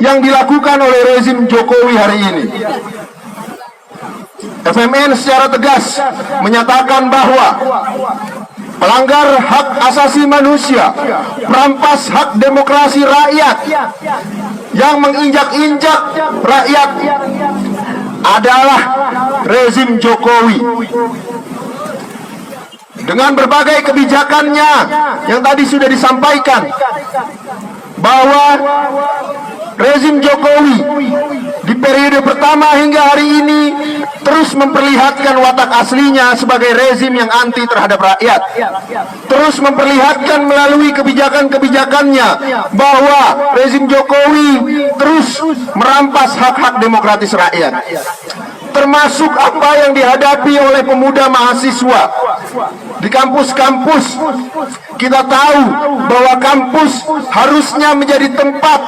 yang dilakukan oleh rezim Jokowi hari ini. FMN secara tegas menyatakan bahwa pelanggar hak asasi manusia, merampas hak demokrasi rakyat, yang menginjak-injak rakyat adalah rezim Jokowi. Dengan berbagai kebijakannya yang tadi sudah disampaikan, bahwa rezim Jokowi di periode pertama hingga hari ini terus memperlihatkan watak aslinya sebagai rezim yang anti terhadap rakyat, terus memperlihatkan melalui kebijakan-kebijakannya bahwa rezim Jokowi terus merampas hak-hak demokratis rakyat, termasuk apa yang dihadapi oleh pemuda mahasiswa di kampus-kampus. Kita tahu bahwa kampus harusnya menjadi tempat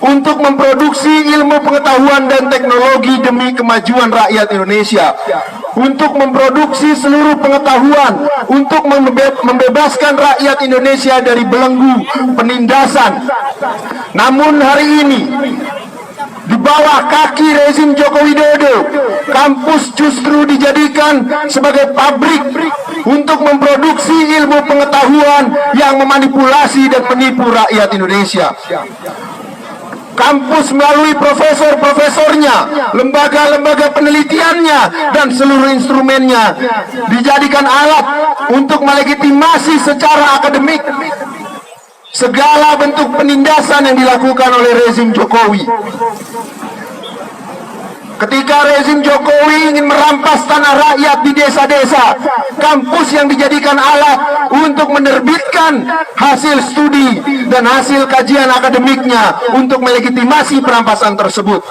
untuk memproduksi ilmu pengetahuan dan teknologi demi kemajuan rakyat Indonesia, untuk memproduksi seluruh pengetahuan, untuk membebaskan rakyat Indonesia dari belenggu penindasan. Namun hari ini, di bawah kaki rezim Joko Widodo, kampus justru dijadikan sebagai pabrik untuk memproduksi ilmu pengetahuan yang memanipulasi dan menipu rakyat Indonesia. Kampus melalui profesor-profesornya, lembaga-lembaga penelitiannya, dan seluruh instrumennya dijadikan alat untuk melegitimasi secara akademik segala bentuk penindasan yang dilakukan oleh rezim Jokowi. Ketika rezim Jokowi ingin merampas tanah rakyat di desa-desa, kampus yang dijadikan alat untuk menerbitkan hasil studi dan hasil kajian akademiknya untuk melegitimasi perampasan tersebut.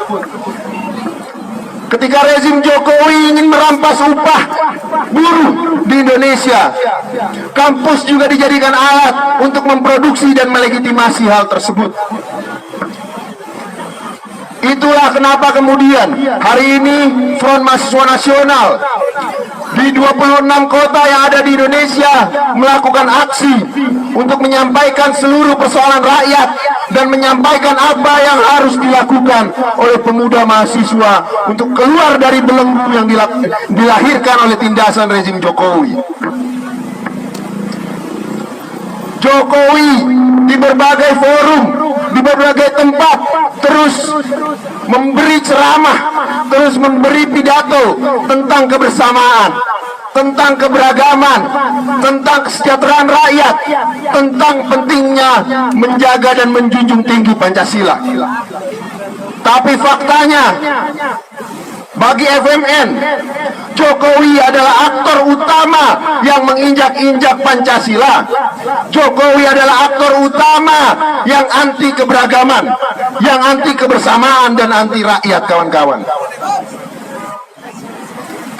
Ketika rezim Jokowi ingin merampas upah buruh di Indonesia, kampus juga dijadikan alat untuk memproduksi dan melegitimasi hal tersebut. Itulah kenapa kemudian hari ini Front Mahasiswa Nasional di 26 kota yang ada di Indonesia melakukan aksi untuk menyampaikan seluruh persoalan rakyat dan menyampaikan apa yang harus dilakukan oleh pemuda mahasiswa untuk keluar dari belenggu yang dilahirkan oleh tindasan rezim Jokowi. Jokowi di berbagai forum, di berbagai tempat terus memberi ceramah, terus memberi pidato tentang kebersamaan, tentang keberagaman, tentang kesejahteraan rakyat, tentang pentingnya menjaga dan menjunjung tinggi Pancasila. Tapi faktanya, bagi FMN, Jokowi adalah aktor utama yang menginjak-injak Pancasila. Jokowi adalah aktor utama yang anti keberagaman, yang anti kebersamaan dan anti rakyat, kawan-kawan.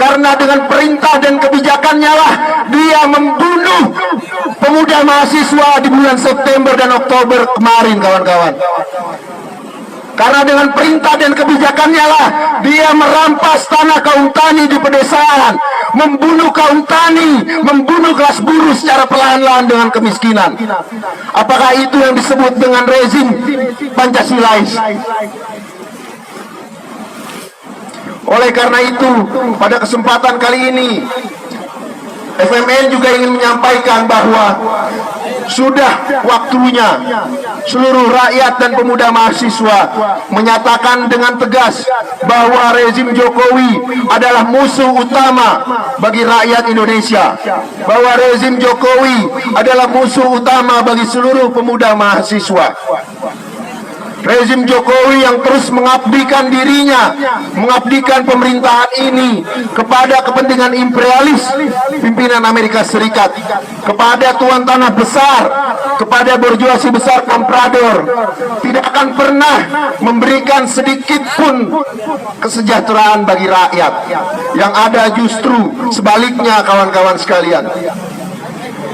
Karena dengan perintah dan kebijakannya lah dia membunuh pemuda mahasiswa di bulan September dan Oktober kemarin, kawan-kawan. Karena dengan perintah dan kebijakannya lah dia merampas tanah kaum tani di pedesaan, membunuh kaum tani, membunuh kelas buruh secara perlahan-lahan dengan kemiskinan. Apakah itu yang disebut dengan rezim Pancasilais? Oleh karena itu, pada kesempatan kali ini FMN juga ingin menyampaikan bahwa sudah waktunya seluruh rakyat dan pemuda mahasiswa menyatakan dengan tegas bahwa rezim Jokowi adalah musuh utama bagi rakyat Indonesia, bahwa rezim Jokowi adalah musuh utama bagi seluruh pemuda mahasiswa. Rezim Jokowi yang terus mengabdikan dirinya, mengabdikan pemerintahan ini kepada kepentingan imperialis pimpinan Amerika Serikat, kepada tuan tanah besar, kepada borjuasi besar komprador, tidak akan pernah memberikan sedikit pun kesejahteraan bagi rakyat. Yang ada justru sebaliknya, kawan-kawan sekalian.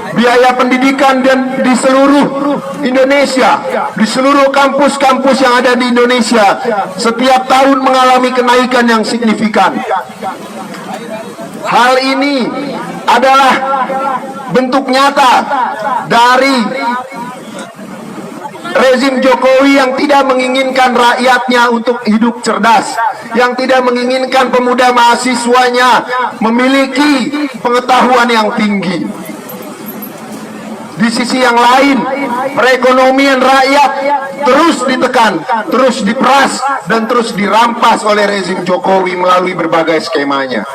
Biaya pendidikan dan di seluruh Indonesia, di seluruh kampus-kampus yang ada di Indonesia setiap tahun mengalami kenaikan yang signifikan. Hal ini adalah bentuk nyata dari rezim Jokowi yang tidak menginginkan rakyatnya untuk hidup cerdas, yang tidak menginginkan pemuda mahasiswanya memiliki pengetahuan yang tinggi. Di sisi yang lain, perekonomian rakyat terus ditekan, terus diperas, dan terus dirampas oleh rezim Jokowi melalui berbagai skemanya.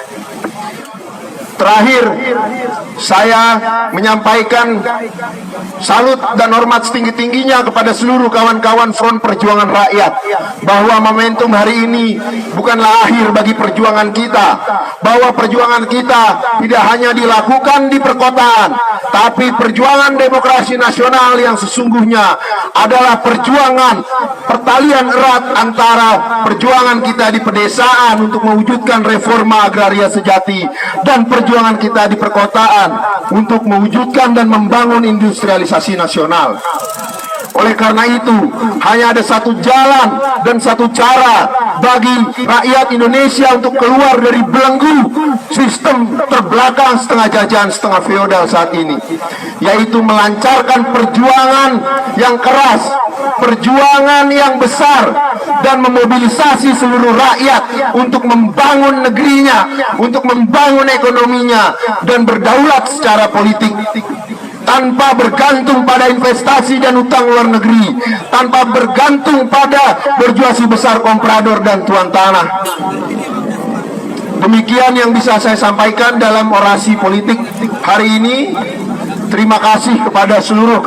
Terakhir, saya menyampaikan salut dan hormat setinggi-tingginya kepada seluruh kawan-kawan Front Perjuangan Rakyat, bahwa momentum hari ini bukanlah akhir bagi perjuangan kita, bahwa perjuangan kita tidak hanya dilakukan di perkotaan, tapi perjuangan demokrasi nasional yang sesungguhnya adalah perjuangan pertalian erat antara perjuangan kita di pedesaan untuk mewujudkan reforma agraria sejati dan perjuangan kita di perkotaan untuk mewujudkan dan membangun industrialisasi nasional. Oleh karena itu, hanya ada satu jalan dan satu cara bagi rakyat Indonesia untuk keluar dari belenggu sistem terbelakang setengah jajahan, setengah feodal saat ini, yaitu melancarkan perjuangan yang keras, perjuangan yang besar, dan memobilisasi seluruh rakyat untuk membangun negerinya, untuk membangun ekonominya, dan berdaulat secara politik, tanpa bergantung pada investasi dan utang luar negeri, tanpa bergantung pada berjuasi besar komprador dan tuan tanah. Demikian yang bisa saya sampaikan dalam orasi politik hari ini. Terima kasih kepada seluruh